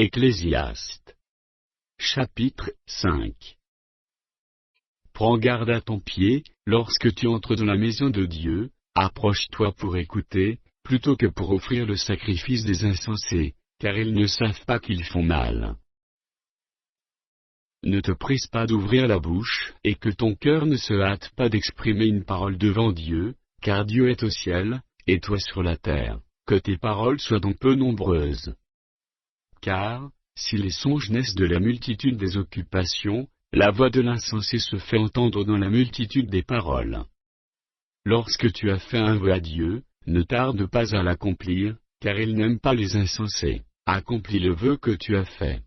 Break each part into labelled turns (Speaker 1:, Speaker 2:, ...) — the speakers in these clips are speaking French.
Speaker 1: Ecclésiaste. Chapitre 5. Prends garde à ton pied, lorsque tu entres dans la maison de Dieu, approche-toi pour écouter, plutôt que pour offrir le sacrifice des insensés, car ils ne savent pas qu'ils font mal. Ne te presse pas d'ouvrir la bouche, et que ton cœur ne se hâte pas d'exprimer une parole devant Dieu, car Dieu est au ciel, et toi sur la terre, que tes paroles soient donc peu nombreuses. Car, si les songes naissent de la multitude des occupations, la voix de l'insensé se fait entendre dans la multitude des paroles. Lorsque tu as fait un vœu à Dieu, ne tarde pas à l'accomplir, car il n'aime pas les insensés. Accomplis le vœu que tu as fait.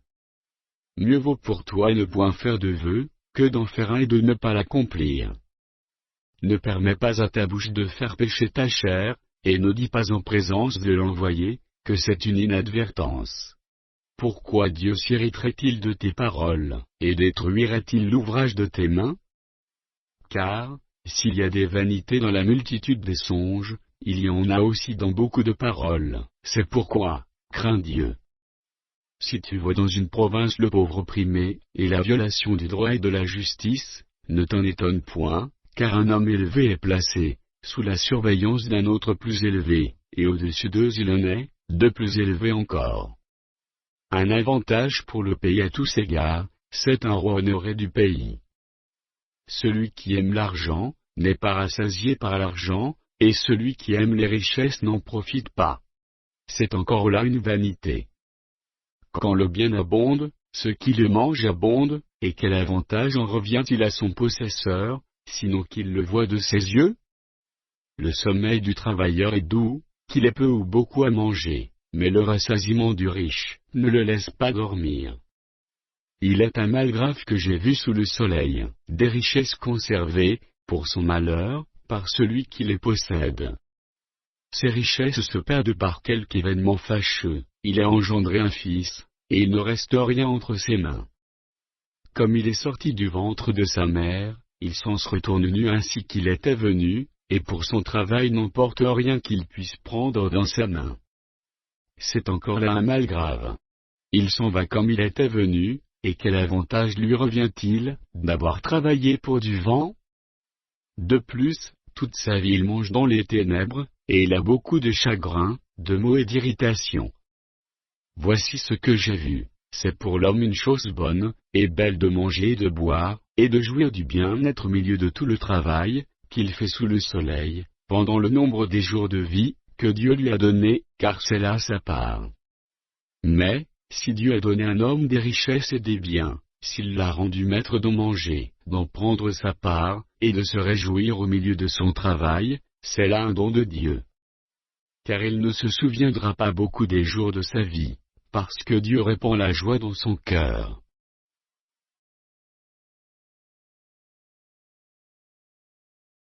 Speaker 1: Mieux vaut pour toi ne point faire de vœu, que d'en faire un et de ne pas l'accomplir. Ne permets pas à ta bouche de faire pécher ta chair, et ne dis pas en présence de l'envoyé, que c'est une inadvertance. Pourquoi Dieu s'irriterait-il de tes paroles, et détruirait-il l'ouvrage de tes mains? Car, s'il y a des vanités dans la multitude des songes, il y en a aussi dans beaucoup de paroles, c'est pourquoi, crains Dieu. Si tu vois dans une province le pauvre opprimé, et la violation du droit et de la justice, ne t'en étonne point, car un homme élevé est placé, sous la surveillance d'un autre plus élevé, et au-dessus d'eux il en est, de plus élevé encore. Un avantage pour le pays à tous égards, c'est un roi honoré du pays. Celui qui aime l'argent, n'est pas rassasié par l'argent, et celui qui aime les richesses n'en profite pas. C'est encore là une vanité. Quand le bien abonde, ce qui le mange abonde, et quel avantage en revient-il à son possesseur, sinon qu'il le voit de ses yeux? Le sommeil du travailleur est doux, qu'il ait peu ou beaucoup à manger, mais le rassasiement du riche ne le laisse pas dormir. Il est un mal grave que j'ai vu sous le soleil, des richesses conservées, pour son malheur, par celui qui les possède. Ces richesses se perdent par quelque événement fâcheux, il a engendré un fils, et il ne reste rien entre ses mains. Comme il est sorti du ventre de sa mère, il s'en se retourne nu ainsi qu'il était venu, et pour son travail n'emporte rien qu'il puisse prendre dans sa main. C'est encore là un mal grave. Il s'en va comme il était venu, et quel avantage lui revient-il, d'avoir travaillé pour du vent? De plus, toute sa vie il mange dans les ténèbres, et il a beaucoup de chagrin, de maux et d'irritation. Voici ce que j'ai vu, c'est pour l'homme une chose bonne, et belle de manger et de boire, et de jouir du bien-être au milieu de tout le travail, qu'il fait sous le soleil, pendant le nombre des jours de vie, que Dieu lui a donné, car c'est là sa part. Mais, si Dieu a donné à un homme des richesses et des biens, s'il l'a rendu maître d'en manger, d'en prendre sa part, et de se réjouir au milieu de son travail, c'est là un don de Dieu. Car il ne se souviendra pas beaucoup des jours de sa vie, parce que Dieu répand la joie dans son cœur.